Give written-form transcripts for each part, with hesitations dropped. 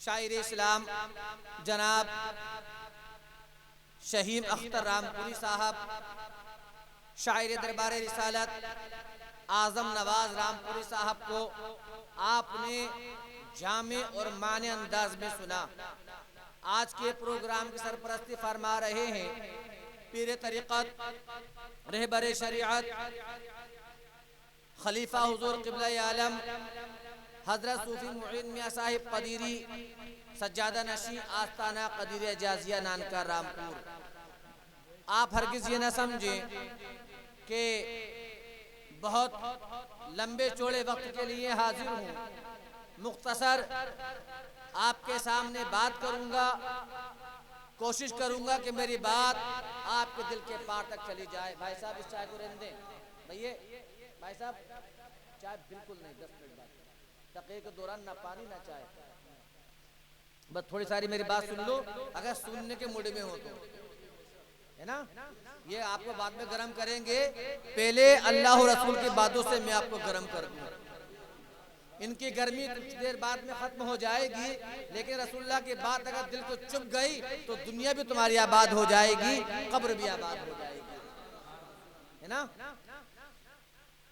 شاعر اسلام جناب شہیم اختر رامپوری صاحب، شاعر دربار رسالت اعظم نواز رامپوری صاحب کو آپ نے جامع اور معنی انداز میں سنا۔ آج کے پروگرام کی سرپرستی فرما رہے ہیں پیر طریقت، رہبر شریعت، خلیفہ حضور قبلہ عالم حضرت صوفی معین میاں صاحب قدیری، سجادہ نشین آستانہ قدیر اجازیہ نانکا رامپور۔ آپ ہرگز یہ نہ سمجھیں کہ بہت لمبے چوڑے وقت کے لیے حاضر ہوں، مختصر آپ کے سامنے بات کروں گا، کوشش کروں گا کہ میری بات آپ کے دل کے پار تک چلی جائے۔ بھائی صاحب اس چائے کو رہنے دیں، بھائی صاحب چائے بالکل نہیں، 10 منٹ بعد تقریر کے دوران نہ پانی نہ چائے، بس تھوڑی ساری میری بات سن لو اگر سننے کے موڈ میں ہو تو، ہے نا؟ یہ آپ کو بعد میں گرم کریں گے، پہلے اللہ و رسول کی باتوں سے میں آپ کو گرم کر دوں۔ ان کی گرمی کچھ دیر بعد میں ختم ہو جائے گی، لیکن رسول اللہ کی بات اگر دل کو چپ گئی تو دنیا بھی تمہاری آباد ہو جائے گی، قبر بھی آباد ہو جائے گی، ہے نا؟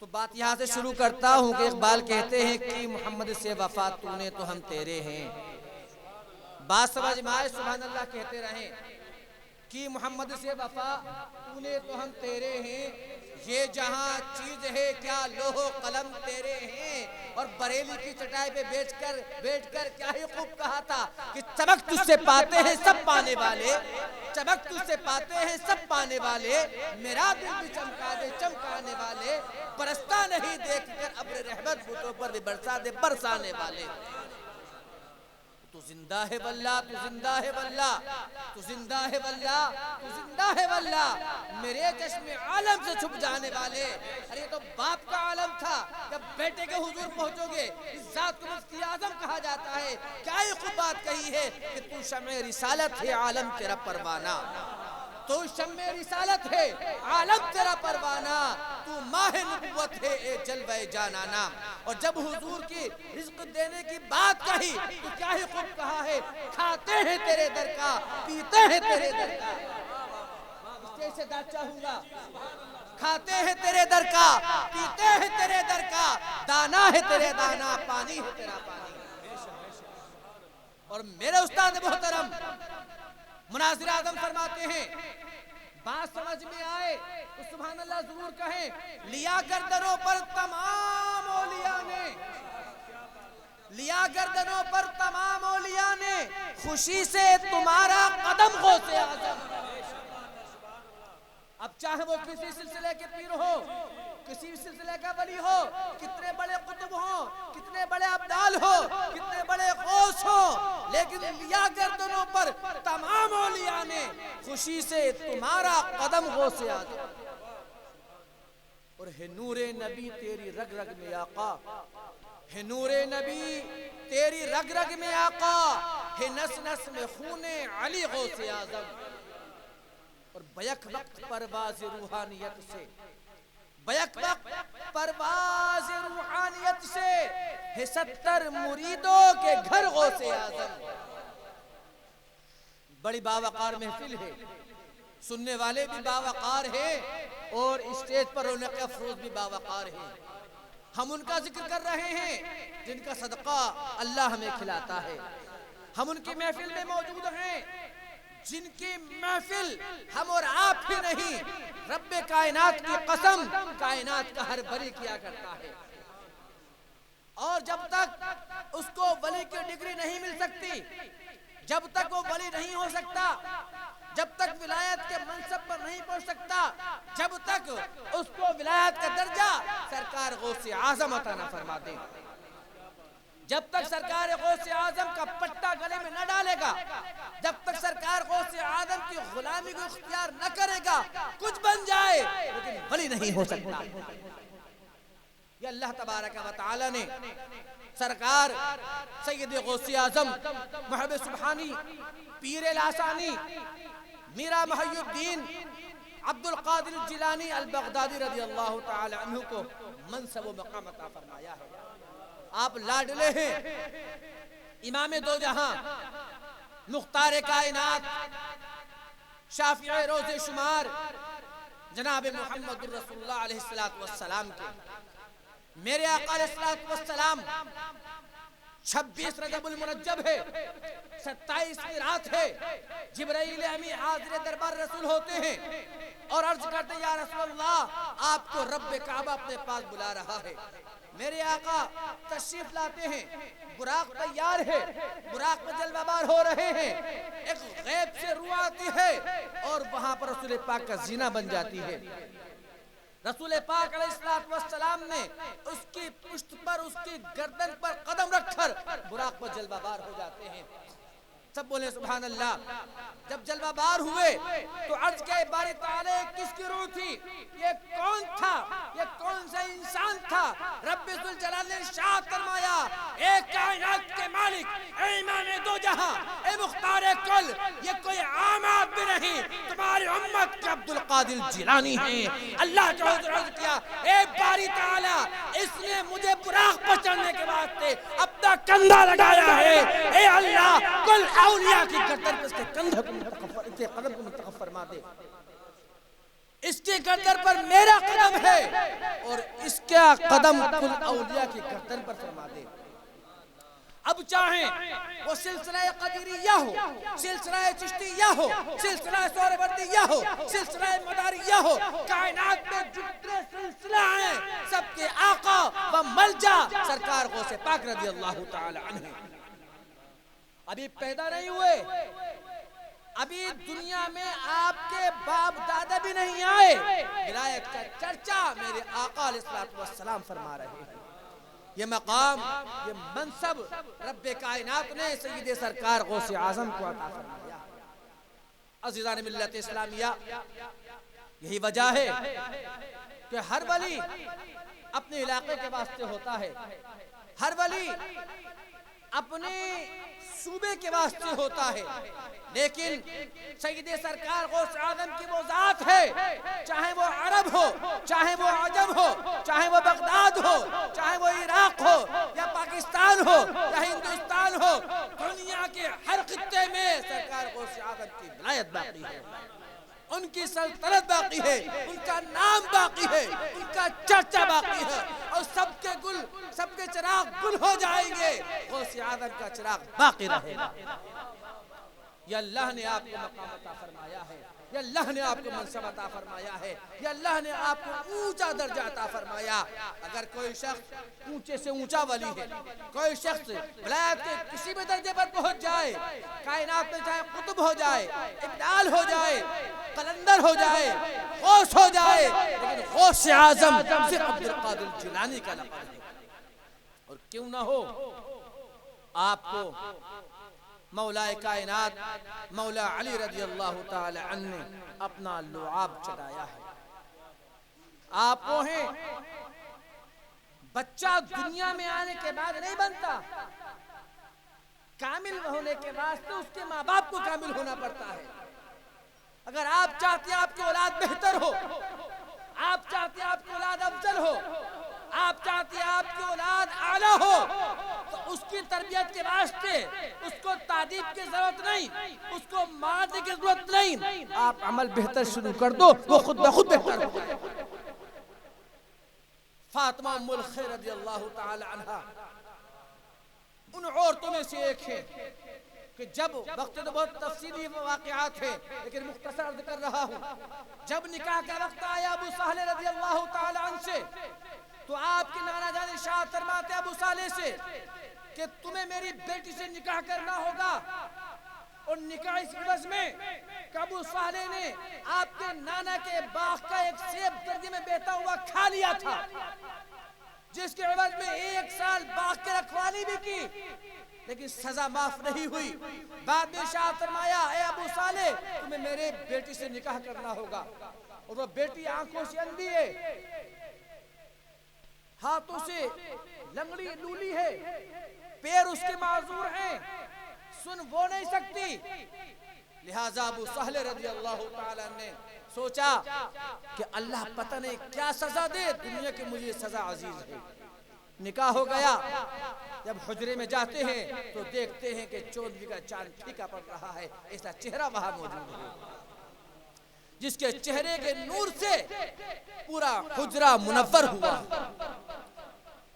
تو بات یہاں سے شروع کرتا ہوں کہ اقبال کہتے ہیں کہ محمد سے وفا تو نے تو ہم تیرے ہیں، بات سمجھ میں آئے سبحان اللہ کہتے رہیں کہ محمد سے وفا تو نے تو ہم تیرے ہیں، یہ جہاں چیز ہے کیا لوح و قلم تیرے ہیں، اور بریلی کی چٹائی پہ بیٹھ کر کیا ہی خوب کہا تھا کہ چمک تجھ سے پاتے ہیں سب پانے والے، چمک تجھ سے پاتے ہیں سب پانے والے، میرا دل بھی چمکا دے چمکانے والے، برستا نہیں دیکھ کر ابر رحمت بھوتوں پر بھی برسا دے برسانے والے۔ تو زندہ ہے واللہ، تو زندہ ہے واللہ، تو زندہ ہے واللہ، تو زندہ ہے واللہ، میرے چشم عالم سے چھپ جانے والے۔ ارے یہ تو باپ کا عالم تھا، جب بیٹے کے حضور پہنچو گے اس ذات کو مفتی اعظم کہا جاتا ہے۔ کیا ہی خوب بات کہی ہے کہ تو شمع رسالت ہے عالم تیرا پروانہ، تو شمع رسالت ہے عالم تیرا پروانہ، تو ماہ نبوت ہے اے جلوہ جانانا۔ اور جب حضور کی رزق دینے کی بات کہی تو کیا ہی خوب کہا ہے، کھاتے ہیں تیرے در کا پیتے ہیں تیرے در کا، اسٹیج سے داد چاہوں گا، کھاتے ہیں تیرے در کا پیتے ہیں تیرے در کا، دانا ہے تیرے دانا پانی ہے تیرا پانی۔ اور میرے استاد محترم مناظر اعظم فرماتے ہیں، بات سمجھ میں آئے تو سبحان اللہ ضرور کہیں، لیا گردنوں پر تمام اولیاء نے، لیا گردنوں پر تمام اولیاء نے، خوشی سے تمہارا قدم غوث اعظم۔ اب چاہے وہ کسی سلسلے کے پیر ہو، کسی سلسلے کا ولی ہو، کتنے بڑے قطب ہو، کتنے بڑے ابدال ہو، کتنے بڑے غوث ہو، لیکن لیا گردنوں پر تمام اولیاء نے، خوشی سے تمہارا قدم غوث اعظم۔ اور ہے نور نبی تیری رگ رگ میں آقا، ہے نور نبی تیری رگ رگ میں آقا، ہے نس نس میں خون علی غوث اعظم۔ اور بیک وقت پرواز روحانیت سے، بیک وقت پرواز روحانیت سے، ہے 70 مریدوں کے گھر غوث اعظم۔ بڑی باوقار محفل ہے، سننے والے بھی باوقار ہیں، اور اسٹیج پر رونق افروز بھی باوقار ہیں۔ ہم ان کا ذکر کر رہے ہیں جن کا صدقہ اللہ ہمیں کھلاتا ہے، ہم ان کی محفل میں موجود ہیں جن کی محفل ہم اور آپ ہی نہیں، رب کائنات کی قسم کائنات کا ہر ولی کیا کرتا ہے۔ اور جب تک اس کو ولی کی ڈگری نہیں مل سکتی، جب تک وہ ولی نہیں ہو سکتا، جب تک ولایت کے منصب پر نہیں پہنچ سکتا، جب تک اس کو ولایت کا درجہ سرکار غوث اعظم عطا نہ فرما دیں، جب تک سرکار غوث اعظم کا پٹا گلے میں نہ ڈالے گا، جب تک سرکار غوث اعظم کی غلامی کو اختیار نہ کرے گا، کچھ بن جائے لیکن ولی نہیں ہو سکتا۔ یہ اللہ تبارک و تعالی نے سرکار سید غوث اعظم محب سبحانی پیر لاسانی میرا محی الدین عبد القادر الجیلانی البغدادی رضی اللہ تعالی عنہ کو منصب و مقام عطا فرمایا ہے۔ آپ لاڈلے ہیں، امام دو جہاں، مختار کائنات، شافع روز شمار جناب محمد الرسول اللہ علیہ السلام کے میرے آقا علیہ السلام 26 رجب المرجب ہے، 27 کی رات ہے، جبرائیل امی حاضر دربار رسول ہوتے ہیں اور عرض کرتے ہیں یا رسول اللہ آپ کو رب کعبہ اپنے پاس بلا رہا ہے۔ میرے آقا تشریف لاتے ہیں، براق تیار ہے، براق میں جلوہ بار ہو رہے ہیں، ایک غیب سے روح آتی ہے اور وہاں پر رسول پاک کا زینہ بن جاتی ہے۔ رسول پاک علیہ السلام نے اس کی پشت پر، اس کی گردن پر قدم رکھ کر براق پر جلوہ بار ہو جاتے ہیں۔ سب بولے سبحان اللہ۔ جب جلوہ بار ہوئے تو عرض کیا باری تعالیٰ کس کی روح تھی؟ یہ کون تھا؟ یہ کون سا انسان تھا؟ رب ذوالجلال نے ارشاد فرمایا اے کائنات کے مالک، اے امام دو جہاں، اے مختار کل، یہ کوئی عام آدمی نہیں، تمہاری امت کے عبد القادر جیلانی ہیں۔ اللہ کے حضور عرض کیا اے باری تعالیٰ اس نے مجھے براق پر چڑھنے کے واسطے اپنا کندھا لگایا ہے، اے اللہ کل اولیاء کی گردن پر اس کے کندھے کو منتخب، اس کے قدم کو منتخب فرما دے۔ اس کی گردن پر میرا قدم ہے اور اس کا قدم کل اولیاء کی گردن پر فرما دے۔ اب چاہیں وہ سلسلہ قدیریہ ہو، سلسلہ چشتیہ ہو، سلسلہ سہروردیہ ہو، سلسلہ مداریہ ہو، کائنات میں جتنے سلسلہ ہیں سب کے آقا و ملجا سرکار غوث پاک رضی اللہ تعالی عنہ۔ ابھی پیدا نہیں ہوئے، ابھی دنیا میں آپ کے باپ دادا بھی نہیں آئے، ولایت کا چرچا میرے آقا علیہ السلام فرما رہے ہیں۔ یہ مقام، یہ منصب رب کائنات نے سید سرکار غوث اعظم کو عطا فرمایا۔ عزیزان ملت اسلامیہ، یہی وجہ ہے کہ ہر ولی اپنے علاقے کے واسطے ہوتا ہے، ہر ولی اپنے صوبے کے واسطے ہوتا ہے، لیکن سید سرکار غوث اعظم کی وہ ذات ہے، چاہے وہ عرب ہو، چاہے وہ عجم ہو، چاہے وہ بغداد ہو، چاہے وہ عراق ہو یا پاکستان ہو یا ہندوستان ہو، دنیا کے ہر خطے میں سرکار غوث اعظم کی ولایت باقی ہے، ان کی سلطنت باقی ہے، ان کا نام باقی ہے، ان کا چرچا باقی ہے، اور سب کے گل، سب کے چراغ گل ہو جائیں گے، غوث اعظم کا چراغ باقی رہے گا۔ یہ اللہ نے آپ کو مقام عطا فرمایا ہے، یہ اللہ نے آپ کو منصب عطا فرمایا ہے، یہ اللہ نے آپ کو اونچا درجہ عطا فرمایا۔ اگر کوئی شخص اونچے سے اونچا ولی ہے، کوئی شخص ولایت کے کسی بھی درجے پر پہنچ جائے، کائنات میں چاہے قطب ہو جائے، ابدال ہو جائے، قلندر ہو جائے، غوث ہو جائے، لیکن غوث اعظم صرف عبد القادر جیلانی کا لقب ہے۔ اور کیوں نہ ہو، آپ کو مولا کائنات مولا علی رضی اللہ تعالی عنہ نے اپنا لعاب چڑھایا ہے۔ آپ وہ ہیں، بچہ دنیا میں آنے کے بعد نہیں بنتا، کامل ہونے کے واسطے اس کے ماں باپ کو کامل ہونا پڑتا ہے۔ اگر آپ چاہتے ہیں آپ کی اولاد بہتر ہو، آپ چاہتے ہیں آپ کی اولاد افضل ہو، آپ چاہتے ہیں آپ کی اولاد اعلیٰ ہو، تو اس کی تربیت کے واسطے اس کو تعدیب کی ضرورت نہیں، اس کو مارنے کی ضرورت نہیں، آپ عمل بہتر شروع کر دو، وہ خود بخود بہتر ہو جائے۔ فاطمہ ام الخیر رضی اللہ تعالی عنہ ان عورتوں میں سے ایک ہے کہ جب وقت تو بہت تفصیلی واقعات ہیں لیکن مختصر عرض کر رہا ہوں، جب نکاح کا وقت آیا ابو صالح رضی اللہ تعالی عنہ سے، تو آپ کی نانا جان ارشاد فرماتے ابو صالح سے کہ تمہیں میری بیٹی سے نکاح کرنا ہوگا، اور نکاح اس عوض میں کہ ابو صالح نے آپ کے نانا کے باغ کا ایک سیب درجے میں بیٹا ہوا کھا لیا تھا، جس کے عوض میں 1 سال باغ کے رکھوالی بھی کی، لیکن سزا معاف نہیں ہوئی۔ بعد میں ارشاد فرمایا اے ابو صالح تمہیں میرے بیٹی سے نکاح کرنا ہوگا، اور وہ بیٹی آنکھوں سے اندھی ہے، ہاتھوں سے لنگڑی لولی ہے، پیر اس کے معذور ہیں، سن وہ نہیں سکتی، لہذا ابو صالح رضی اللہ تعالیٰ نے سوچا کہ اللہ پتہ نہیں کیا سزا دے، دنیا کی مجھے سزا عزیز ہے، نکاح ہو گیا، جب حجرے میں جاتے ہیں تو دیکھتے ہیں کہ چودھری کا چاند پھیکا پڑ رہا ہے، ایسا چہرہ وہاں موجود ہے جس کے چہرے کے نور سے پورا حجرہ منور ہوا۔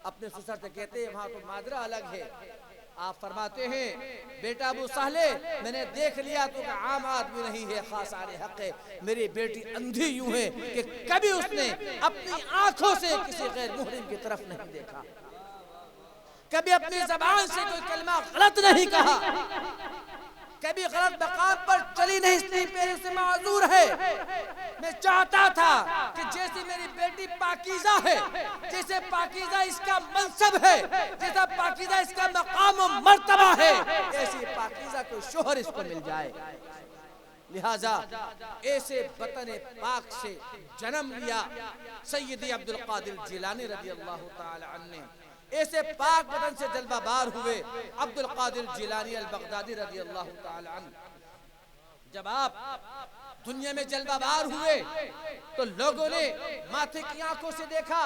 اپنے سسر سے کہتے ہیں وہاں تو مادرہ الگ ہے۔ آپ فرماتے ہیں بیٹا ابو صالح میں نے دیکھ لیا تو کہ عام آدمی نہیں ہے، خاص آنے حق ہے۔ میری بیٹی اندھی یوں ہے کہ کبھی اس نے اپنی آنکھوں سے کسی غیر محرم کی طرف نہیں دیکھا، کبھی اپنی زبان سے کوئی کلمہ غلط نہیں کہا، کبھی غلط مقام پر چلی نہیں، اس لیے میرے سے معذور ہے۔ میں چاہتا تھا کہ جیسی میری بیٹی پاکیزہ ہے، جیسے پاکیزہ اس کا منصب ہے، جیسا پاکیزہ اس کا مقام و مرتبہ ہے، ایسی پاکیزہ کوئی شوہر اس کو مل جائے۔ لہٰذا ایسے وطن پاک سے جنم لیا سیدی عبدالقادر جیلانی رضی اللہ تعالی عنہ نے، ایسے پاک وطن سے جلوہ بار ہوئے عبدالقادر جیلانی البغدادی رضی اللہ تعالی عنہ۔ جب آپ دنیا میں جلوہ بار ہوئے تو لوگوں نے ماتھے کی آنکھوں سے دیکھا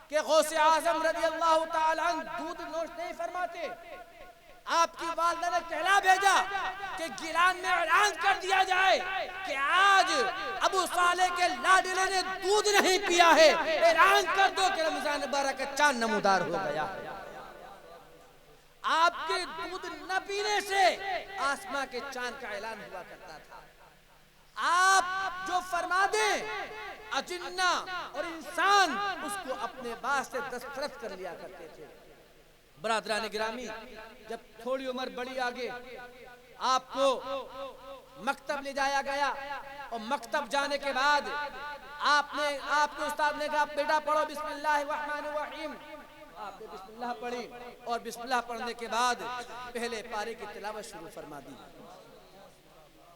کہ غوث اعظم رضی اللہ تعالی عنہ دودھ نوش نہیں فرماتے۔ آپ کی والدہ نے کہلا بھیجا کہ گیلان میں اعلان کر دیا جائے کہ آج ابو صالح کے لاڈلے نے دودھ نہیں پیا ہے، اعلان کر دو کہ رمضان مبارک کا چاند نمودار ہو گیا۔ آپ کے دودھ نہ پینے سے آسمان کے چاند کا اعلان ہوا کرتا تھا۔ آپ جو فرما دیں اجنہ اور انسان اس کو اپنے واسطے دستخط کر لیا کرتے تھے۔ برادران گرامی، جب تھوڑی عمر بڑی آگے آپ کو مکتب لے جایا گیا اور مکتب جانے کے بعد آپ کو استاد نے کہا بیٹا پڑھو بسم اللہ الرحمن الرحیم۔ آپ نے بسم اللہ پڑھی اور بسم اللہ پڑھنے کے بعد پہلے پارے کی تلاوت شروع فرما دی،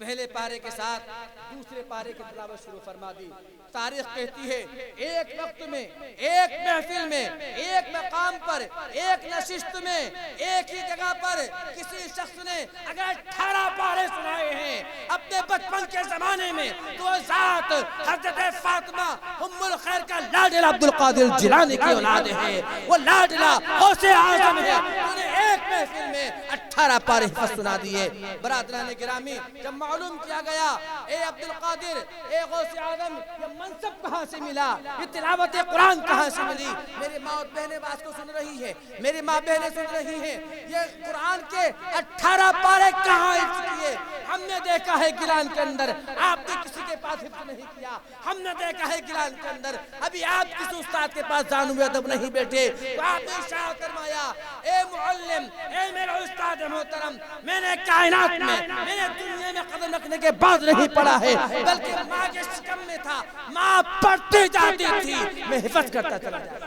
پہلے پارے کے ساتھ دوسرے پارے کی تلاوت شروع فرما دی۔ تاریخ کہتی ہے ایک وقت میں، ایک محفل میں، ایک مقام پر، ایک نشست میں، ایک ہی جگہ پر کسی شخص نے اگر 18 پارے سنائے ہیں اپنے بچپن کے زمانے میں تو ذات حضرت فاطمہ ام الخیر کا لاڈلہ عبدالقادر جیلانی کی اولاد ہے، وہ لاڈلہ غوث اعظم ہے، انہیں ایک محفل میں 18 پارے حفظ سنا دیے۔ برادران گرامی، جب معلوم کیا گیا اے عبدالقادر، اے غوث اعظم، یہ منصب کہاں سے ملا، یہ تلاوت قرآن کہاں سے ملی؟ میری ماں اور بہنیں بات کو سن رہی ہے، میری ماں بہنیں سن رہی ہیں، یہ قرآن کے 18 پارے کہاں حفظ کیے؟ ہم نے دیکھا ہے گیلان کے اندر، آپ نے کسی کے پاس حفظ نہیں کیا۔ ہم نے دیکھا ہے گیلان کے اندر ابھی آپ کسی استاد کے پاس دانو ادب نہیں بیٹھے، تو آپ نے ارشاد فرمایا اے معلم، اے میرا استاد محترم، میں نے کائنات میں، میں نے دنیا میں قدم رکھنے کے بعد نہیں پڑھا ہے، بلکہ ماں کے شکم میں تھا، ماں پڑھتی جاتی تھی، میں حفظ کرتا چلا جاتا۔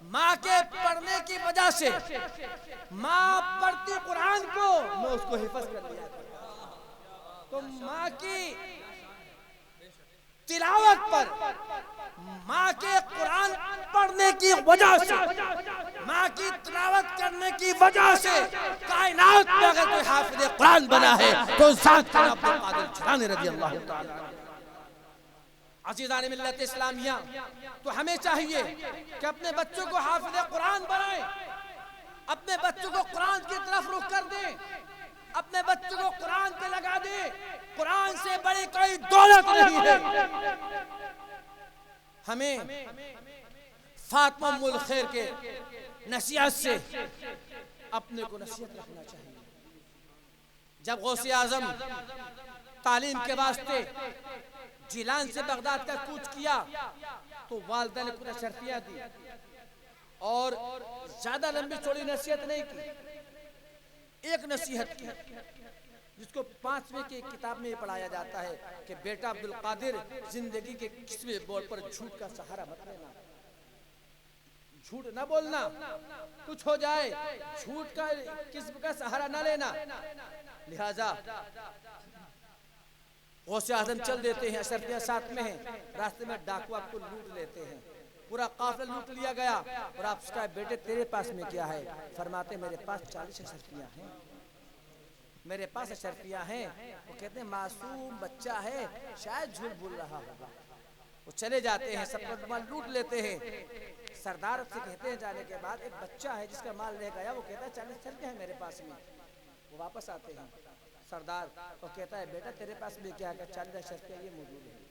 ماں کے پڑھنے کی وجہ سے، ماں پڑھتی قرآن کو، میں اس کو حفظ کر لیا کرتا۔ تو ماں کی تلاوت پر، ماں کے قرآن پڑھنے کی وجہ سے، ماں کی تلاوت کرنے کی وجہ سے کائنات میں اگر کوئی حافظ قرآن بنا ہے تو ذات کا عبدالقادر جیلانی رضی اللہ تعالی عنہ۔ عزیزان ملت اسلامیہ، تو ہمیں چاہیے کہ اپنے بچوں کو حافظ قرآن بنائیں، اپنے بچوں کو قرآن کی طرف رخ کر دیں، اپنے بچوں کو قرآن پہ لگا دیں۔ قرآن سے بڑی کوئی دولت نہیں ہے۔ ہمیں فاطمہ ام الخیر کے نصیحت سے اپنے کو نصیحت رکھنا چاہیے۔ جب غوث اعظم تعلیم کے واسطے جیلان سے بغداد کا کوچ کیا تو والدہ نے پورا شرفیہ دی اور زیادہ لمبی چوڑی نصیحت نہیں کی، ایک نصیحت کی جس کو 5ویں کی کتاب میں پڑھایا جاتا ہے کہ بیٹا عبدالقادر، زندگی کے کسی بول پر جھوٹ کا سہارا مت لینا، جھوٹ نہ بولنا، کچھ ہو جائے جھوٹ کا کسب کا سہارا نہ لینا۔ لہٰذا غوث اعظم چل دیتے ہیں، اشرفیاں ساتھ میں ہیں، راستے میں ڈاکو آپ کو لوٹ لیتے ہیں، پورا قافلہ لوٹ لیا گیا اور آپ سے کہا بیٹے تیرے پاس میں کیا ہے؟ فرماتے میرے پاس 40 اشرفیاں ہیں، میرے پاس اشرفیاں ہیں۔ وہ کہتے ہیں معصوم بچہ ہے، شاید جھوٹ بول رہا ہوگا۔ وہ چلے جاتے ہیں، سب کا مال لوٹ لیتے ہیں۔ سردار سے کہتے ہیں جانے کے بعد، ایک بچہ ہے جس کا مال لے گیا، وہ کہتا ہے 40 سرقے ہیں میرے پاس میں۔ وہ واپس آتے ہیں، سردار وہ کہتا ہے بیٹا تیرے پاس میں کیا ہے؟ 40 سرقے یہ موجود ہے۔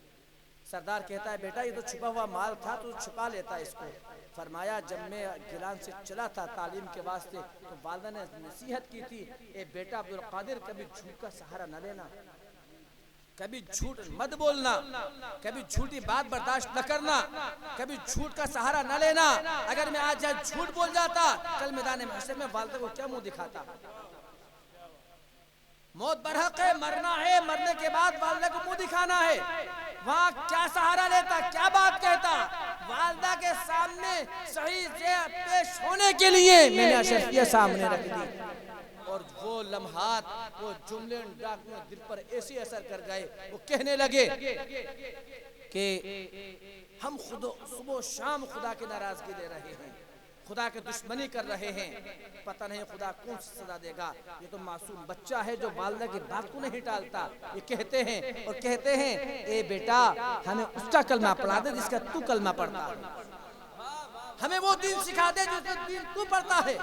سردار کہتا ہے بیٹا یہ تو چھپا ہوا مال تھا، تو چھپا لیتا اس کو۔ فرمایا جب میں گیلان سے چلا تھا تعلیم کے واسطے تو والدہ نے نصیحت کی تھی، اے بیٹا عبدالقادر کبھی جھوٹ کا سہارا نہ لینا، کبھی جھوٹ مت بولنا، کبھی جھوٹی بات برداشت نہ کرنا، کبھی جھوٹ کا سہارا نہ لینا۔ اگر میں آج جھوٹ بول جاتا کل میدان محشر میں والدہ کو کیا منہ دکھاتا؟ موت برحق ہے، مرنا ہے، مرنے کے بعد والدہ کو منہ دکھانا ہے۔ وہاں کیا سہارا لیتا، کیا بات کہتا؟ والدہ کے سامنے صحیح سے پیش ہونے کے لیے میں نے اشرفیہ سامنے رکھ دی، اور وہ لمحات، وہ جملے ڈاک میں دل پر ایسی اثر کر گئے۔ وہ کہنے لگے کہ ہم صبح و شام خدا کی ناراضگی لے رہے ہیں، خدا کے دشمنی کر رہے ہیں، پتہ نہیں خدا کون سی سزا دے گا۔ یہ تو معصوم بچہ ہے جو والدہ کی بات کو نہیں ٹالتا۔ یہ کہتے ہیں اور کہتے ہیں اے بیٹا ہمیں اس کا کلمہ پڑھا دے جس کا تو کلمہ پڑھتا ہے، ہمیں وہ دین سکھا دے جو دین تو پڑھتا ہے،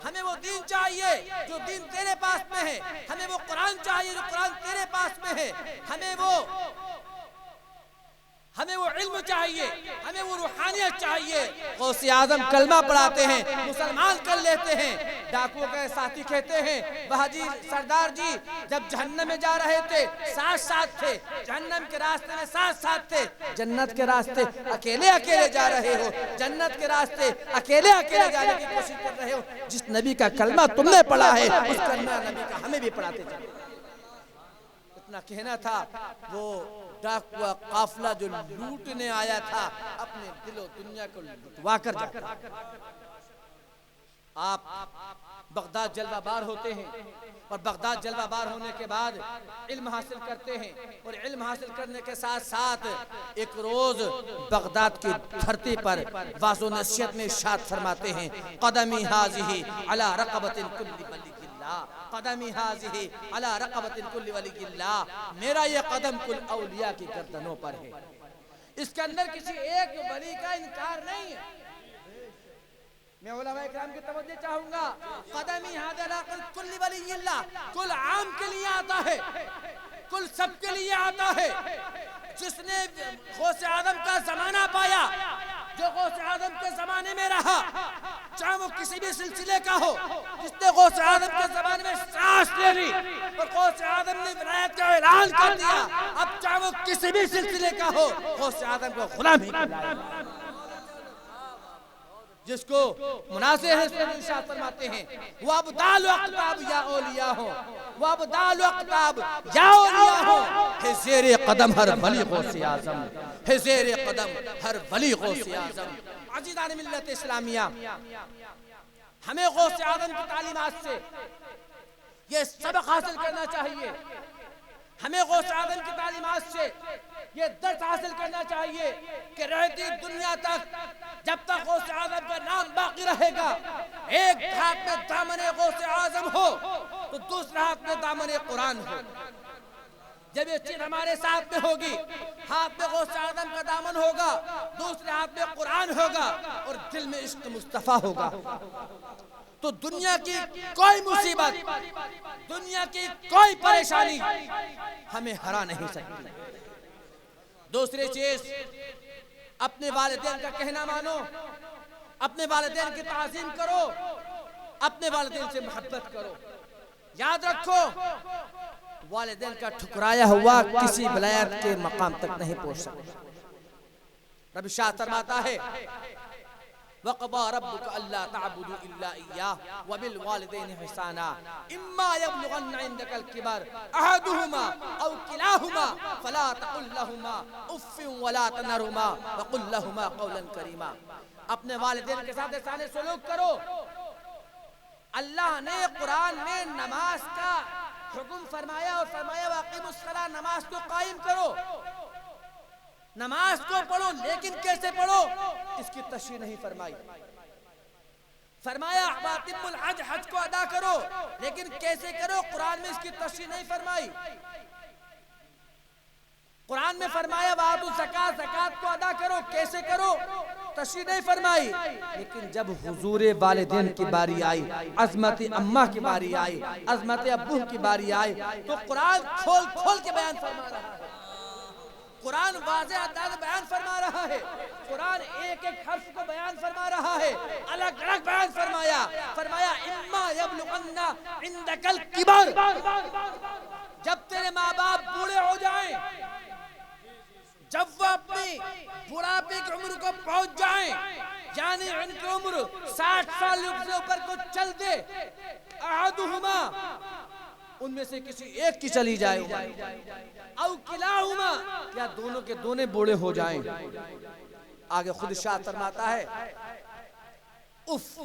ہمیں وہ دین چاہیے جو دین تیرے پاس میں ہے، ہمیں وہ قرآن چاہیے جو قرآن تیرے پاس میں ہے، ہمیں وہ علم چاہیے، ہمیں وہ روحانیت چاہیے۔ غوث اعظم کلمہ پڑھاتے ہیں، مسلمان کر لیتے ہیں۔ ڈاکو کے ساتھی کہتے ہیں بہاجی سردار جی جب جہنم میں جا رہے تھے ساتھ ساتھ تھے، جہنم کے راستے میں ساتھ ساتھ تھے، جنت کے راستے اکیلے اکیلے جا رہے ہو، جنت کے راستے اکیلے اکیلے جانے کی کوشش کر رہے ہو۔ جس نبی کا کلمہ تم نے پڑھا ہے اس کلمہ نبی کا ہمیں بھی پڑھاتے چلے۔ اتنا کہنا تھا۔ وہ ڈاکوا قافلہ جو لوٹنے آیا تھا اپنے دل و دنیا کو لٹوا کر جاتا۔ آپ بغداد جلوہ بار ہوتے ہیں، اور بغداد جلوہ بار ہونے کے بعد علم حاصل کرتے ہیں، اور علم حاصل کرنے کے ساتھ ساتھ ایک روز بغداد کی دھرتی پر واعظ و نصیحت میں ارشاد فرماتے ہیں قدمی حاضی علی رقبت کل ولی اللہ، قدمی حاضی علی رقبت کل ولی اللہ، میرا یہ قدم کل اولیاء کی گردنوں پر ہے۔ اس کے اندر کسی ایک ولی کا انکار نہیں ہے۔ میں علماء اکرام کی توجہ چاہوں گا، قدمی حاضی علی رقبت کل ولی اللہ کل عام کے لیے آتا ہے، کل سب کے لیے آتا ہے۔ جس نے غوث اعظم کا زمانہ پایا، جو غوث اعظم کے زمانے میں رہا، چاہے وہ کسی بھی سلسلے کا ہو، جس نے غوث اعظم کے زمانے میں سانس لے لی اور غوث اعظم نے ولایت کا اعلان کر دیا، اب چاہے وہ کسی بھی سلسلے کا ہو غوث اعظم کو غلام ہی کہلائے گا۔ جس کو مناظر ہے سے ارشاد فرماتے ہیں وہ ابدال و اقتاب یا اولیاء ہوں، وہ ابدال و اقتاب یا اولیاء ہوں، ہے زیر قدم ہر ولی غوث اعظم، ہے زیر قدم ہر ولی غوث اعظم۔ عزیزان ملت اسلامیہ، ہمیں غوث اعظم کی تعلیمات سے یہ سبق حاصل کرنا چاہیے، ہمیں غوث اعظم کی تعلیمات سے یہ درس حاصل کرنا چاہیے کہ رہتی دنیا تک جب تک غوث اعظم کا نام باقی رہے گا، ایک ہاتھ میں دامن غوث اعظم ہو تو دوسرے ہاتھ میں دامن قرآن ہو۔ جب یہ چیز ہمارے ساتھ میں ہوگی، ہاتھ میں غوث اعظم کا دامن ہوگا، دوسرے ہاتھ میں قرآن ہوگا، اور دل میں عشق مصطفیٰ ہوگا، تو دنیا کی کوئی مصیبت، دنیا کی کوئی پریشانی ہمیں ہرا نہیں سکتی۔ دوسری چیز، اپنے والدین کا کہنا مانو، اپنے والدین کی تعظیم کرو، اپنے والدین سے محبت کرو۔ یاد رکھو والدین کا ٹھکرایا ہوا کسی ولایت کے مقام تک نہیں پہنچ سکتا۔ رب شاہ فرماتا ہے وَقَضَى رَبُّكَ أَلَّا تَعْبُدُوا إِلَّا إِيَّاهُ وَبِالْوَالِدَيْنِ إِحْسَانًا إِمَّا يَبْلُغَنَّ عِندَكَ الْكِبَرَ أَحَدُهُمَا أَوْ كِلَاهُمَا فَلَا تَقُل لَّهُمَا أُفٍّ وَلَا تَنْهَرْهُمَا وَقُل لَّهُمَا قَوْلًا كَرِيمًا۔ اپنے والدین کے ساتھ احسان سلوک کرو۔ اللہ نے قرآن میں نماز کا حکم فرمایا اور فرمایا وَأَقِیمُوا الصَّلَاةَ، نماز کو قائم کرو، نماز کو پڑھو، لیکن کیسے پڑھو اس کی تشریح نہیں فرمائی۔ فرمایا وَأَتِمُّوا الْحَجَّ، حج کو ادا کرو، لیکن کیسے کرو قرآن میں اس کی تشریح نہیں فرمائی۔ قرآن میں فرمایا وَآتُوا الزَّکَاۃَ، زکات کو ادا کرو، کیسے کرو تشریح نہیں فرمائی، لیکن جب حضور والدین کی باری آئی، عظمت اماں کی باری آئی، عظمت ابو کی باری آئی، تو قرآن کھول کھول کے بیان فرما رہا ہے، قرآن واضح انداز بیان فرما رہا ہے، قرآن ایک ایک حرف کو بیان فرما رہا ہے، الگ الگ بیان فرمایا اِمَّا يَبْلُغَنَّ عِنْدَكَ الْكِبَرَ، جب تیرے ماں باپ بوڑھے ہو جائیں، جب وہ اپنی بڑھاپے کی عمر کو پہنچ جائیں، یعنی ان کی عمر 60 سال سے اوپر کو چل دے، احدہما، ان میں سے کسی ایک کی چلی جائے، او کلاہما، یا دونوں کے دونوں بوڑھے ہو جائیں، آگے خود شاہ فرماتا ہے اف،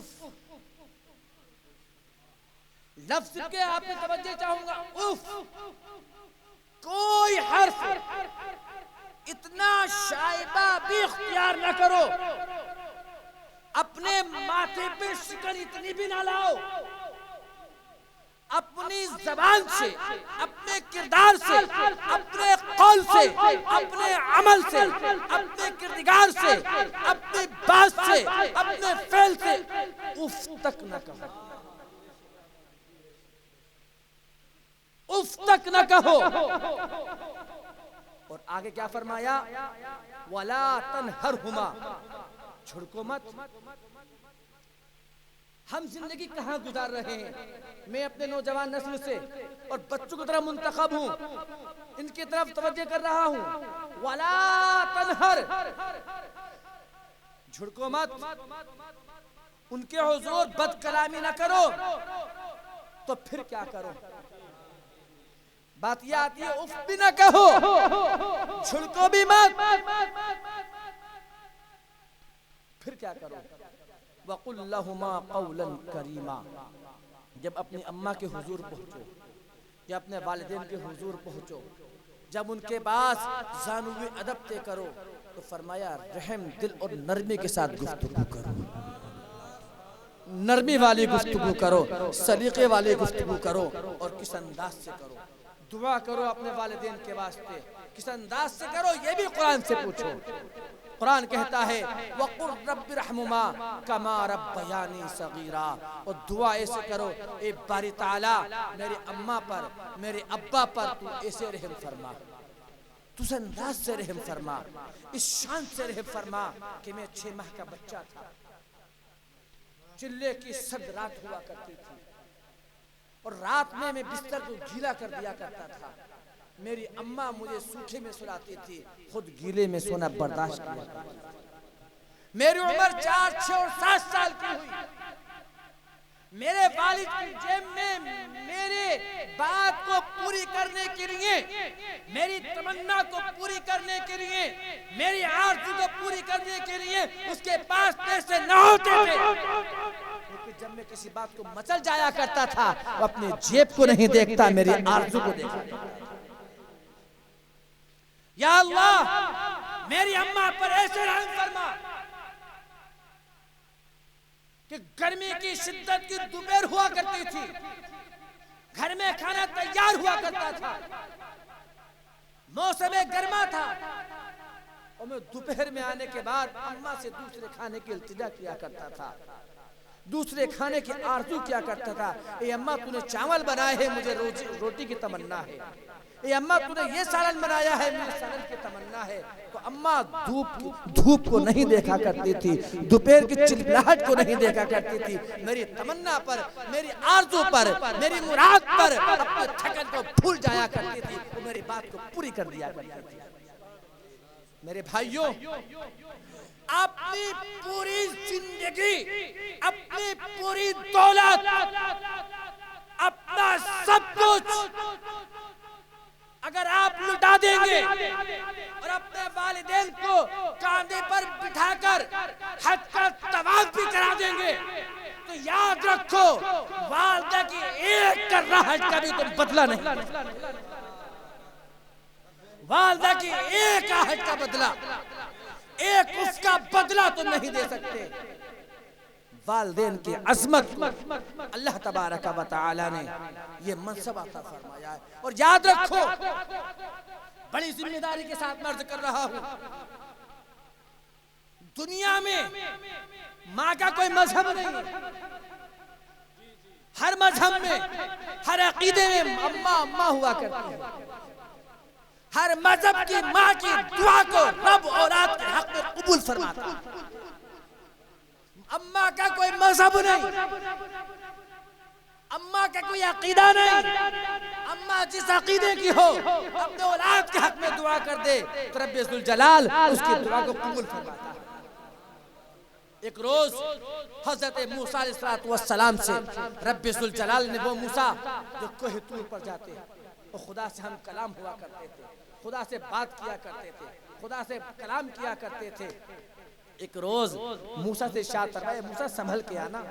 لفظ کے آپ نے توجہ چاہوں گا، اف، کوئی حرف اتنا شائبہ بھی اختیار نہ کرو، اپنے ماتھے پہ شکن اتنی بھی نہ لاؤ، اپنی زبان سے، اپنے کردار سے، اپنے قول سے، اپنے عمل سے، اپنے کردگار سے، اپنی بات سے، اپنے فعل سے اف تک نہ کہو، اف تک نہ کہو، اور آگے کیا فرمایا وَلَا تَنْهَرْهُمَا، جھڑکو مت۔ ہم زندگی کہاں گزار رہے ہیں؟ میں اپنے نوجوان نسل سے اور بچوں کی طرف منتخب ہوں، ان کی طرف توجہ کر رہا ہوں، وَلَا تَنْهَرْ، جھڑکو مت، ان کے حضور بد کلامی نہ کرو، تو پھر کیا کرو؟ بات یہ آتی ہے اف بھی نہ کہو، جھڑکو بھی مت، پھر کیا کرو؟ وَقُلْ لَهُمَا قَوْلًا كَرِيمًا، جب اپنی اماں کے حضور پہنچو، یا اپنے والدین کے حضور پہنچو، جب ان کے پاس زانوی ادب طے کرو، تو فرمایا رحم دل اور نرمی کے ساتھ گفتگو کرو، نرمی والی گفتگو کرو، سلیقے والی گفتگو کرو، اور کس انداز سے کرو؟ دعا کرو اپنے والدین کے واسطے، کس انداز سے کرو یہ بھی قرآن سے پوچھو۔ قرآن کہتا ہے وَقُلْ رَبِّ رَحْمُمَا كَمَا رَبَّيَانِي صَغِيرًا، اور دعا ایسے کرو اے باری تعالیٰ میرے اماں پر، میرے ابا پر تو ایسے رحم فرما، تو اس انداز سے رحم فرما، اس شان سے رحم فرما کہ میں 6 ماہ کا بچہ تھا، چلے کی سرد رات ہوا کرتی تھی، اور رات میں بستر کو گیلا کر دیا کرتا تھا، میری اماں مجھے سوکھے میں سلاتی تھی، خود گیلے میں سونا برداشت کیا کرتی تھی، میری عمر 4، 6 اور 7 سال کی ہوئی، میرے والد کی جیب میں میرے بات کو پوری کرنے کے لیے، میری تمنا کو پوری کرنے کے لیے، میری آرزو کو پوری کرنے کے لیے اس کے پاس پیسے نہ ہوتے تھے، لیکن جب میں کسی بات کو مچل جایا کرتا تھا وہ اپنے جیب کو نہیں دیکھتا، میری آرزو کو دیکھتا۔ یا اللہ میری اماں پر ایسے رحم فرما کہ گرمی کی شدت کی دوپہر ہوا کرتی تھی، گھر میں کھانا تیار ہوا کرتا تھا، موسم گرما تھا، اور میں دوپہر میں آنے کے بعد اماں سے دوسرے کھانے کی التجا کیا کرتا تھا، دوسرے کھانے کی آرزو کیا کرتا تھا، اے اماں تو نے چاول بنائے ہیں مجھے روٹی کی تمنا ہے، اے اماں تو نے یہ سالن بنایا ہے مجھے سالن کی تمنا ہے۔ تو اماں دھوپ کو نہیں دیکھا کرتی تھی، دوپہر کی چلبلاہٹ کو نہیں دیکھا کرتی تھی، میری تمنا پر، میری آرزو پر، میری مراد پر اپنے تھکن کو بھول جایا کرتی تھی، وہ میری بات کو پوری کر دیا کرتی تھی۔ میرے بھائیوں، اپنی پوری زندگی، اپنی پوری دولت، اپنا سب کچھ اگر آپ لٹا دیں گے اور اپنے والدین کو کاندھے پر بٹھا کر حج کا طواف بھی کرا دیں گے تو یاد رکھو والدہ کی ایک کرراہٹ کا بھی تم بدلہ نہیں، والدہ کی ایک آہٹ کا بدلہ، ایک اس کا بدلہ تم نہیں دے سکتے۔ والدین کی عظمت اللہ تبارک و تعالی نے یہ منصب عطا فرمایا ہے، اور یاد رکھو بڑی ذمہ داری کے ساتھ عرض کر رہا ہوں، دنیا میں ماں کا کوئی مذہب نہیں، ہر مذہب میں، ہر عقیدے میں اماں ہوا کرتی ہے، ہر مذہب کی ماں کی دعا کو رب اولاد کے حق میں قبول فرماتا ہے۔ اماں کا کوئی مذہب نہیں، اماں کا کوئی عقیدہ نہیں، اماں جس عقیدے کی ہو اپنے اولاد کے حق میں دعا کر دے تو رب ذوالجلال اس کی دعا کو قبول فرماتا ہے۔ ایک روز حضرت موسیٰ علیہ السلام سے رب ذوالجلال نے، وہ موسیٰ جو کوہ طور پر جاتے ہیں، وہ خدا سے ہم کلام ہوا کرتے تھے، خدا سے بات کیا کرتے تھے، خدا سے کلام کیا کرتے تھے۔ ایک روز موسیٰ سے ارشاد فرمایا، موسیٰ سنبھل کے آنا۔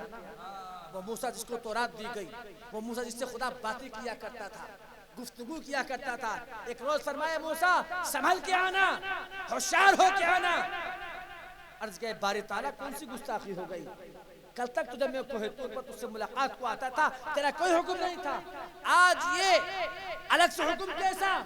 وہ موسیٰ جس کو تورات دی گئی، وہ موسیٰ جس سے خدا باتیں کیا کرتا تھا، گفتگو کیا کرتا تھا، ایک روز فرمایا موسیٰ سنبھل کے آنا، ہوشیار ہو کے آنا۔ عرض کیا باری تعالیٰ کون سی گستاخی ہو گئی؟ کل تک تو جب میں کوہ طور پر تجھ سے ملاقات کو آتا تھا تیرا کوئی حکم نہیں تھا، آج یہ الگ سے حکم کیسا،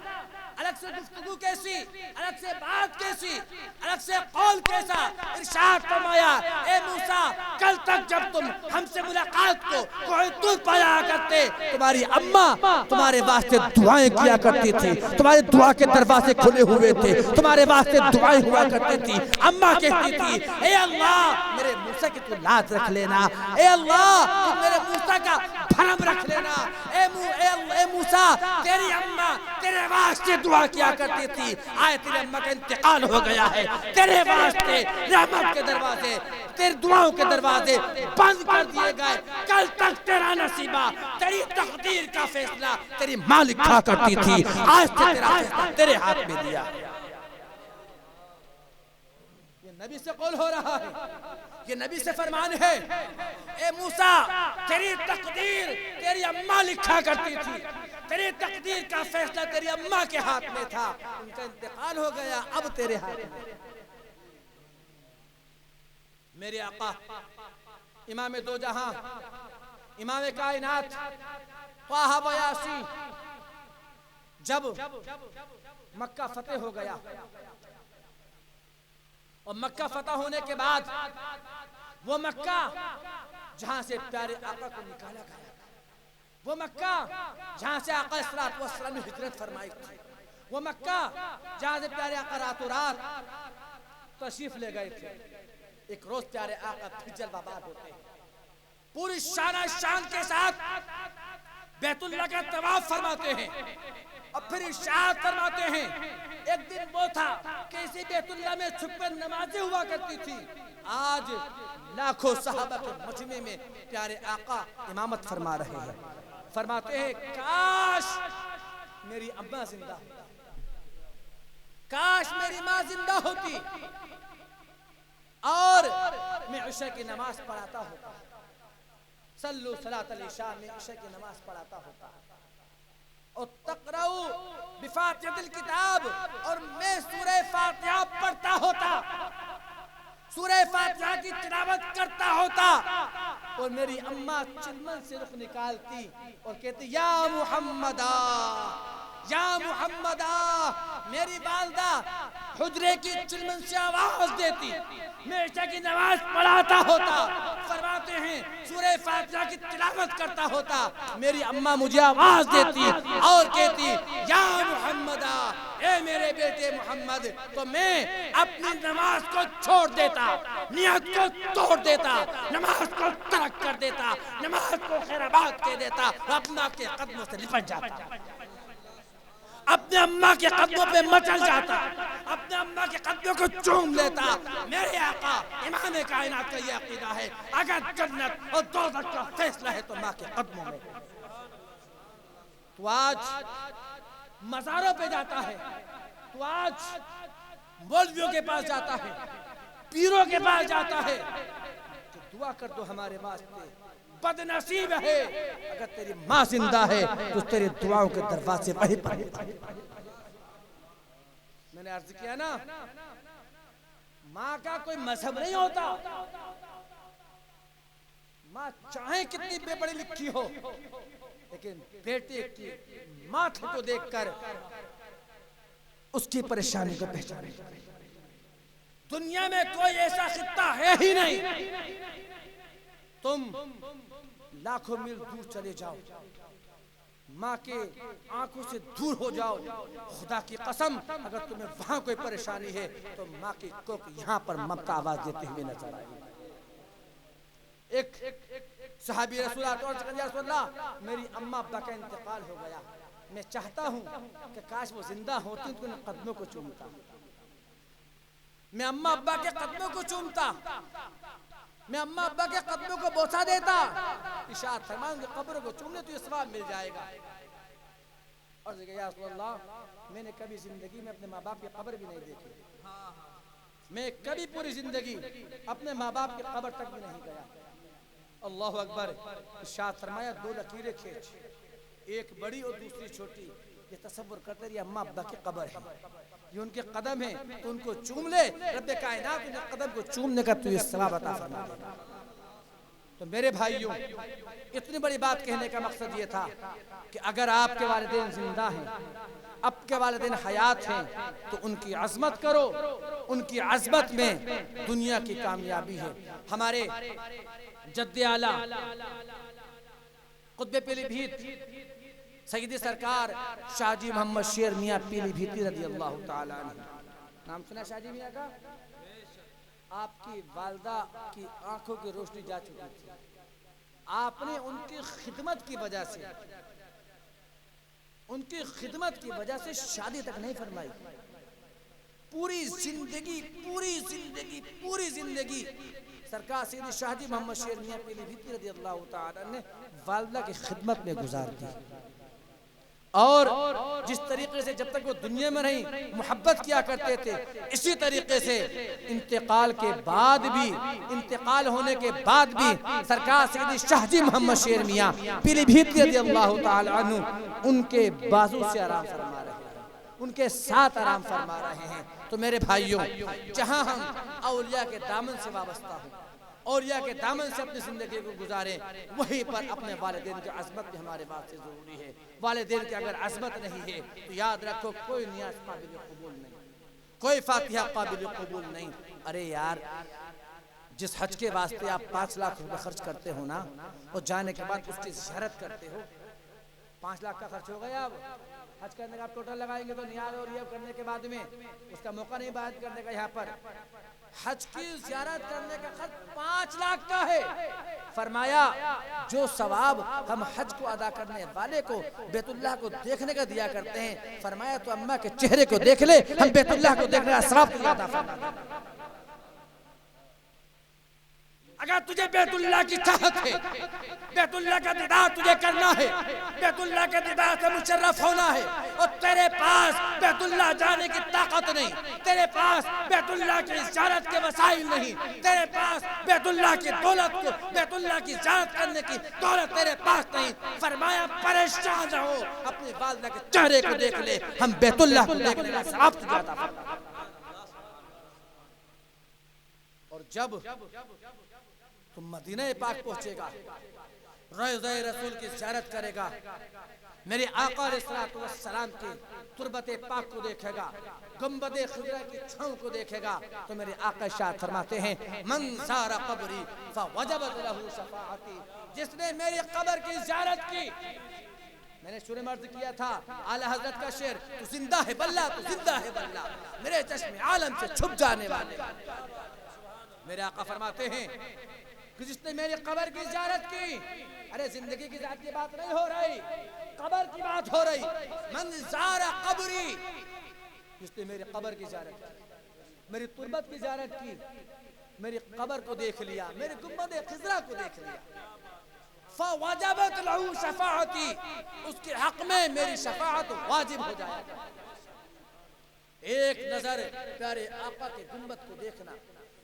الگ سے گفتگو کیسی، الگ سے بات کیسی، الگ سے قول کیسا؟ ارشاد فرمایا اے موسیٰ کل تک جب تم ہم سے ملاقات کو کوہ طور پر آیا کرتے، تمہاری اماں تمہارے واسطے دعائیں کیا کرتی تھی، تمہارے دعا کے دروازے کھلے ہوئے تھے، تمہارے واسطے دعائیں ہوا کرتی تھی۔ اماں کہتی تھی اے اللہ میرے موسیٰ کی تو لات رکھ لینا، اے اللہ تو میرے موسیٰ کا بھرم رکھ لینا، اے موسیٰ تیری اماں تیرے واسطے دعا کیا کرتی تھی، آئے تیرے اماں کا انتقال ہو گیا ہے، تیرے واسطے رحمت کے دروازے، تیرے دعاؤں کے دروازے بند کر دیے گئے، کل تک تیرا نصیبہ، تیری تقدیر کا فیصلہ تیری ماں لکھا کرتی تھی، آج سے تیرا فیصلہ تیرے ہاتھ میں دیا۔ یہ نبی سے قول ہو رہا ہے، یہ نبی سے فرمان ہے، اے موسیٰ تیری تقدیر تیری اماں لکھا کرتی تھی، تیری تقدیر کا فیصلہ تیری اماں کے ہاتھ میں تھا، ان کا انتقال ہو گیا، اب تیرے ہاتھ میں۔ میرے آقا امام دو جہاں، امام کائنات طٰہٰ و یاسین جب مکہ فتح ہو گیا، اور مکہ فتح ہونے کے بعد وہ مکہ جہاں سے پیارے آقا کو نکالا گیا، وہ مکہ جہاں سے آقا صلی اللہ علیہ وسلم نے ہجرت فرمائی تھی، وہ مکہ جہاں سے پیارے آقا راتوں رات تشریف لے گئے تھے، ایک روز پیارے آقا پھر جلوہ بار ہوتے ہیں، پوری شان کے ساتھ بیت اللہ کا طواف فرماتے ہیں، اور پھر ارشاد فرماتے ہیں ایک دن وہ تھا کہ اسی بیت اللہ میں چھپ کر نمازیں ہوا کرتی تھی، آج لاکھوں صحابہ کے مجمع میں پیارے آقا امامت فرما رہے ہیں، فرماتے ہیں کاش میری اماں زندہ ہوتی، کاش میری ماں زندہ ہوتی اور میں عشاء کی نماز پڑھاتا ہوتا، صلو صلاۃ العشاء میں عشاء کی نماز پڑھاتا ہوتا، اور تقرؤ بفاتحۃ الکتاب اور میں سورہ فاتحہ پڑھتا ہوتا، سورہ فاتحہ کی تلاوت کرتا ہوتا، اور میری اماں چلمن سے رخ نکالتی اور کہتی یا محمدہ یا محمدہ، میری والدہ حجرے کی چلمن سے آواز دیتی، میں عشاء کی نماز پڑھاتا ہوتا، فرماتے ہیں سورہ فاتحہ کی تلاوت کرتا ہوتا، میری اماں مجھے آواز دیتی اور کہتی یا محمدہ، اے میرے بیٹے محمد، تو میں اپنی نماز کو چھوڑ دیتا، نیت کو توڑ دیتا، نماز کو ترک کر دیتا، نماز کو خیرآباد کہہ دیتا، اپنا کے قدموں سے لپٹ جاتا، اپنے اماں کے قدموں پہ مچل جاتا، اپنے اماں کے قدموں کو چوم لیتا۔ میرے آقا امام کائنات کا یہ عقیدہ ہے، اگر جنت اور دوزخ کا فیصلہ ہے تو ماں کے قدموں میں۔ تو آج مزاروں پہ جاتا ہے، تو آج مولویوں کے پاس جاتا ہے، پیروں کے پاس جاتا ہے کہ دعا کر دو ہمارے واسطے، بد نصیب ہے اگر تیری ماں زندہ ہے تو تیری دعاؤں کے دروازے وہیں پر ہیں۔ میں نے عرض کیا نا، ماں کا کوئی مذہب نہیں ہوتا، ماں چاہے کتنی بے بڑی لکھی ہو، لیکن بیٹے کی ماتھے کو دیکھ کر اس کی پریشانی کو پہچانے. دنیا میں کوئی ایسا خطہ ہے ہی نہیں. تم لاکھوں میل دور چلے جاؤ, ماں کے آنکھوں سے دور ہو جاؤ, خدا کی قسم اگر تمہیں وہاں کوئی پریشانی ہے تو ماں کی کوک یہاں پر ممتا آواز دیتے ہوئے نظر آئے. ایک صحابی رسول اللہ یا رسول اللہ, میری اماں ابا کا انتقال ہو گیا, میں چاہتا ہوں کہ کاش وہ زندہ ہوتی تو ان قدموں کو چومتا, میں اماں ابا کے قدموں کو چومتا, میں اماں ابا کے قدموں کو بوسہ دیتا, اشارت فرمائیں کہ قبروں کو چومنے تو یہ ثواب مل جائے گا. اور یا رسول اللہ, میں نے کبھی زندگی میں اپنے ماں باپ کی قبر بھی نہیں دیکھی, میں کبھی پوری زندگی اپنے ماں باپ کی قبر تک بھی نہیں گیا. اللہ اکبر. ارشاد فرمایا دو لکیریں کھینچ, ایک بڑی اور دوسری چھوٹی, یہ تصور کرتے رہیے اماں ابا کی قبر ہے, یہ ان کے قدم ہیں تو ان کو چوم لے, رب کائنات ان کے قدم کو چومنے کا تو یہ ثواب عطا فرما دے گا. تو میرے بھائیوں, اتنی بڑی بات کہنے کا مقصد یہ تھا کہ اگر آپ کے والدین زندہ ہیں, آپ کے والدین حیات ہیں, تو ان کی عظمت کرو, ان کی عظمت میں دنیا کی کامیابی ہے. ہمارے جد اعلیٰ قطب پیلی بھیت سیدی سرکار شاہ جی محمد شیر میاں پیلی بھیتی رضی اللہ تعالیٰ عنہ, نام سنا شاہ جی میاں کا؟ آپ کی والدہ کی آنکھوں کی روشنی جا چکی تھی, آپ نے ان کی خدمت کی وجہ سے, ان کی خدمت کی وجہ سے شادی تک نہیں فرمائی. پوری زندگی پوری زندگی پوری زندگی سرکار سیدی شاہ جی محمد شیر میاں پیلی بھیتی رضی اللہ تعالیٰ نے والدہ کی خدمت میں گزار دی. اور جس طریقے سے جب تک وہ دنیا میں رہیں محبت کیا کرتے تھے, اسی طریقے سے انتقال کے بعد بھی, انتقال ہونے کے بعد بھی سرکار سیدی شاہ جی محمد شیر میاں پیلی بھیتی رضی اللہ تعالیٰ عنہ ان کے بازو سے آرام فرما رہے ہیں, ان کے ساتھ آرام فرما رہے ہیں. تو میرے بھائیوں, جہاں ہم اولیاء کے دامن سے وابستہ ہوں, اولیاء کے دامن سے اپنی زندگی کو گزاریں, وہیں پر اپنے والدین کی عظمت بھی ہمارے واسطے ضروری ہے. والدین کی اگر عظمت نہیں ہے تو یاد رکھو کوئی نیاز قابل قبول نہیں, کوئی فاتحہ قابل قبول نہیں. ارے یار, جس حج کے واسطے آپ 5 لاکھ روپے خرچ کرتے ہو نا, اور جانے کے بعد اس کی زیارت کرتے ہو, 5 لاکھ کا خرچ ہو گیا. اب حج کرنے کا آپ ٹوٹل لگائیں گے تو نیاز اور یہ کرنے کے بعد میں اس کا موقع نہیں بات کرنے کا. یہاں پر حج کی زیارت کرنے کا خرچ 5 لاکھ کا ہے. فرمایا جو ثواب ہم حج کو ادا کرنے والے کو بیت اللہ کو دیکھنے کا دیا کرتے ہیں, فرمایا تو اماں کے چہرے کو دیکھ لے, ہم بیت اللہ کو دیکھنے کا ثواب تجھے عطا فرما دیں. اگر تجھے بیت اللہ کی چاہت ہے, بیت اللہ کا دیدار تجھے کرنا ہے, بیت اللہ کے دیدار سے مشرف ہونا ہے, اور تیرے پاس بیت اللہ جانے کی طاقت نہیں, تیرے پاس بیت اللہ کی زیارت کے وسائل نہیں, تیرے پاس بیت اللہ کی دولت کو, بیت اللہ کی زیارت کرنے کی دولت تیرے پاس نہیں, فرمایا پریشان رہو, اپنی والدہ کے چہرے کو دیکھ لے, ہم بیت اللہ کو دیکھنے کا ثواب تجھے عطا فرما دیں. اور جب تم مدینہ پاک پہنچے گا, روضہ رسول کی زیارت کرے گا, میرے آقا علیہ السلام کے تربت پاک کو دیکھے گا, گنبد خضرا کی چھاؤں کو دیکھے گا, تو میرے آقا ارشاد فرماتے ہیں من زار قبری فوجبت لہ شفاعتی, جس نے میری قبر کی زیارت کی. میں نے شروع میں عرض کیا تھا اعلیٰ حضرت کا شعر, تو زندہ ہے باللہ, تو زندہ ہے باللہ, میرے چشم عالم سے چھپ جانے والے. میرے آقا فرماتے ہیں کہ جس نے میری قبر کی زیارت کی, ارے زندگی کی ذات کی بات نہیں ہو رہی, قبر کی بات ہو رہی. من زار قبری, جس نے میری قبر کی زیارت کی, میری تربت کی زیارت کی, میری قبر کو دیکھ لیا, میری گنبد خضرا کو دیکھ لیا, فوجبت لہ شفاعتی, اس کے حق میں میری شفاعت واجب ہو جائے گا. ایک نظر پیارے آقا کے گنبد کو دیکھنا,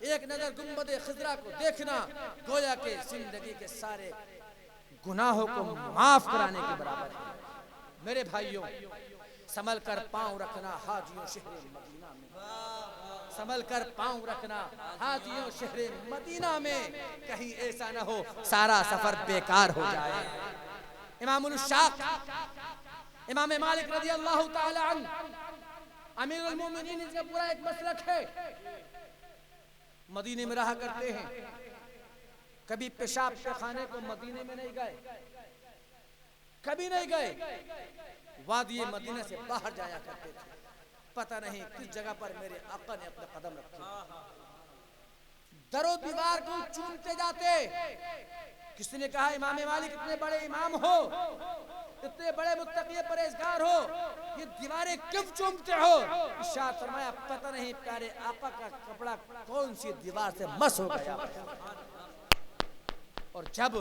ایک نظر گنبد خضرا کو دیکھنا, گویا کہ زندگی کے سارے گناہوں کو معاف کرانے کے برابر ہے. میرے بھائیوں, سنبھل کر پاؤں رکھنا حاجیوں شہر مدینہ میں, سنبھل کر پاؤں رکھنا حاجیوں شہر مدینہ میں, کہیں ایسا نہ ہو سارا سفر بیکار ہو جائے. امام الشاق امام مالک رضی اللہ تعالی عنہ امیر المومنین ان کا پورا ایک مسلک ہے، مدینے میں رہا کرتے ہیں، کبھی پیشاب کے خانے کو مدینے میں نہیں گئے، کبھی نہیں گئے، وادی مدینہ سے باہر جایا کرتے تھے، پتہ نہیں کس جگہ پر میرے آقا نے اپنے قدم رکھے، در و دیوار کو چومتے جاتے۔ کسی نے کہا امام مالک اتنے بڑے امام ہو، اتنے بڑے متقی پرہیزگار ہو، یہ دیواریں کیوں چومتے ہو؟ ارشاد فرمایا پتہ نہیں پیارے آقا کا کپڑا کون سی دیوار سے مس ہو گیا۔ اور جب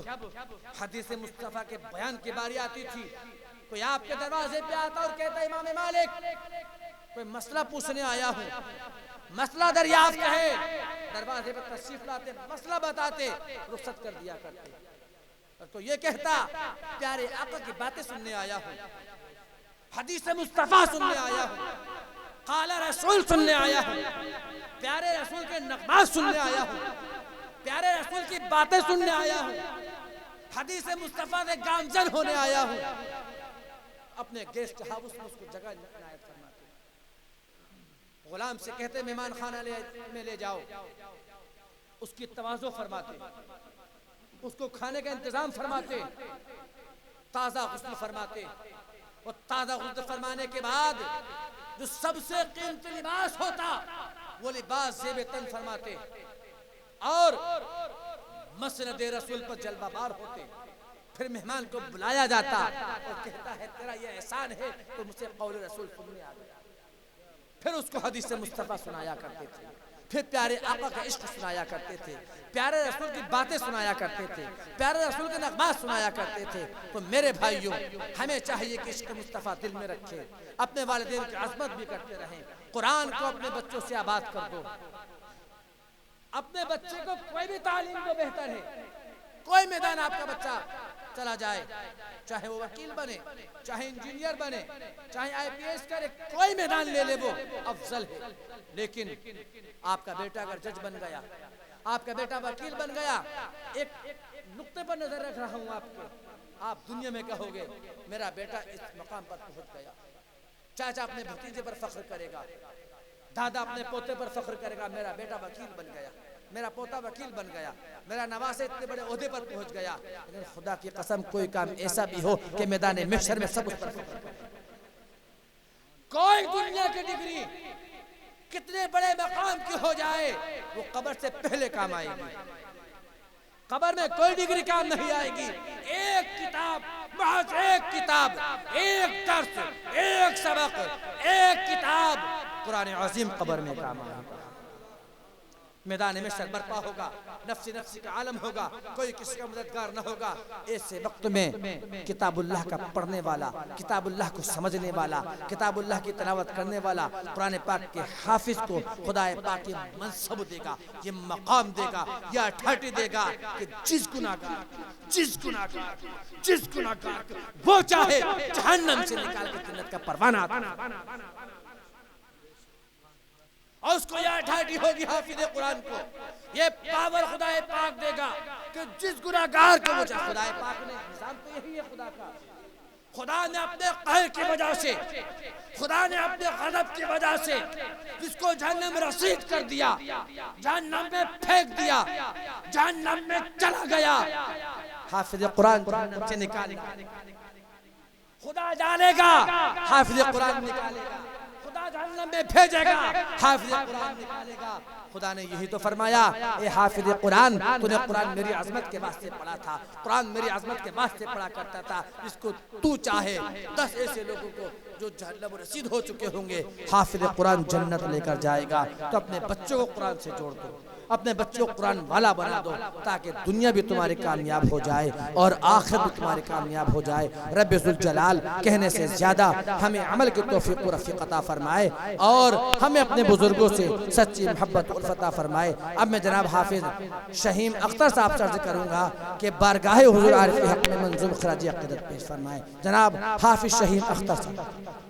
حدیث مصطفیٰ کے بیان کی باری آتی تھی، کوئی آپ کے دروازے پہ آتا اور کہتا امام مالک کوئی مسئلہ پوچھنے آیا ہوں، مسئلہ دریافت ہے، دروازے پر تشریف لاتے، مسئلہ بتاتے، رخصت کر دیا کرتے۔ اور تو یہ کہتا پیارے آقا کی باتیں سننے آیا ہوں، حدیث مصطفیٰ سننے آیا ہوں، قال رسول سننے آیا ہوں، پیارے رسول کے نغمات سننے آیا ہوں، پیارے رسول کی باتیں سننے آیا ہوں، حدیث مصطفیٰ سے گامزن ہونے آیا ہوں۔ اپنے گیسٹ ہاؤس میں اس کو جگہ عنایت فرماتے، غلام سے کہتے مہمان خانہ میں لے جاؤ، اس کی تواضع فرماتے، اس کو کھانے کا انتظام فرماتے، تازہ غسل فرماتے، اور تازہ غسل فرمانے کے بعد جو سب سے قیمتی لباس ہوتا وہ لباس زیب تن فرماتے، اور مسند رسول پر جلوہ بار ہوتے۔ پھر مہمان کو بلایا جاتا اور کہتا ہے تیرا یہ احسان ہے تو مجھے قول رسول سننے آ گیا۔ پھر اس کو حدیث مصطفیٰ سنایا کرتے تھے، پھر پیارے آقا کا عشق سنایا کرتے تھے، پیارے رسول کی باتیں سنایا کرتے تھے، پیارے رسول کے نغمات سنایا کرتے تھے۔ تو میرے بھائیوں، ہمیں چاہیے کہ عشق مصطفیٰ دل میں رکھے، اپنے والدین کی عظمت بھی کرتے رہیں، قرآن کو اپنے بچوں سے آباد کر دو۔ اپنے بچے کو کوئی بھی تعلیم کو بہتر ہے، کوئی میدان آپ کا بچہ چلا جائے، چاہے وہ وکیل بنے، چاہے انجینئر بنے، چاہے آئی پی ایس کرے، کوئی میدان لے لے وہ افضل ہے۔ لیکن آپ کا بیٹا اگر جج بن گیا، آپ کا بیٹا وکیل بن گیا، ایک نقطے پر نظر رکھ رہا ہوں آپ کو، آپ دنیا میں کہو گے میرا بیٹا اس مقام پر پہنچ گیا۔ چاچا اپنے بھتیجے پر فخر کرے گا، دادا اپنے پوتے پر فخر کرے گا میرا بیٹا وکیل بن گیا، میرا پوتا وکیل بن گیا، میرا نواسہ اتنے بڑے عہدے پر پہنچ گیا۔ لیکن خدا کی قسم کوئی کام ایسا بھی ہو کہ میدان محشر میں سب اس پر فخر کرے، کوئی دنیا کی ڈگری کتنے بڑے مقام کی ہو جائے وہ قبر سے پہلے کام آئے گی، قبر میں کوئی ڈگری کام نہیں آئے گی۔ ایک کتاب، محض ایک کتاب، ایک درس، ایک سبق، ایک کتاب قرآن عظیم قبر میں کام آئے گا۔ میدان محشر برپا ہوگا، نفسی نفسی کا عالم ہوگا، کوئی کسی کا مددگار نہ ہوگا۔ ایسے وقت میں کتاب اللہ کا پڑھنے والا، کتاب اللہ کو سمجھنے والا، کتاب اللہ کی تلاوت کرنے والا، قرآن پاک کے حافظ کو خدا پاک یہ منصب دے گا، یہ مقام دے گا، یہ اتھارٹی دے گا کہ جس گناہگار وہ چاہے جہنم سے نکال کے جنت کا پروانہ اور اس کو یہ اتھارٹی ہوگی حافظ قرآن کو، یہ پاور خدا پاک دے گا کہ جس گناہگار کو وہ چاہے۔ خدا پاک نے نظام تو یہی ہے خدا کا، خدا نے اپنے قہر کی وجہ سے، خدا نے اپنے غضب کی وجہ سے جس کو جہنم رسید کر دیا، جہنم میں پھینک دیا، جہنم میں چلا گیا، حافظ قرآن جہنم سے نکالے گا، خدا جانے گا حافظ قرآن نکالے گا، خدا جہنم میں بھیجے گا، حافظ قرآن نکالے گا۔ خدا نے یہی تو فرمایا اے حافظ قرآن، تو نے قرآن میری عظمت کے واسطے پڑھا تھا، قرآن میری عظمت کے واسطے پڑھا کرتا تھا، جس کو تو چاہے 10 ایسے لوگوں کو جو جہنم رسید ہو چکے ہوں گے حافظ قرآن جنت لے کر جائے گا۔ تو اپنے بچوں کو قرآن سے جوڑ دو، اپنے بچوں کو قرآن والا بنا دو، تاکہ دنیا بھی تمہاری کامیاب ہو جائے اور آخرت بھی تمہاری کامیاب ہو جائے۔ رب ذوالجلال کہنے سے زیادہ ہمیں عمل کی توفیق و رفیق عطا فرمائے اور ہمیں اپنے بزرگوں سے سچی محبت و الفت عطا فرمائے۔ اب میں جناب حافظ شہیم اختر صاحب سے عرض کروں گا کہ بارگاہ حضور عارف حق میں منظوم خراج عقیدت پیش فرمائے۔ جناب حافظ شہیم اختر صاحب۔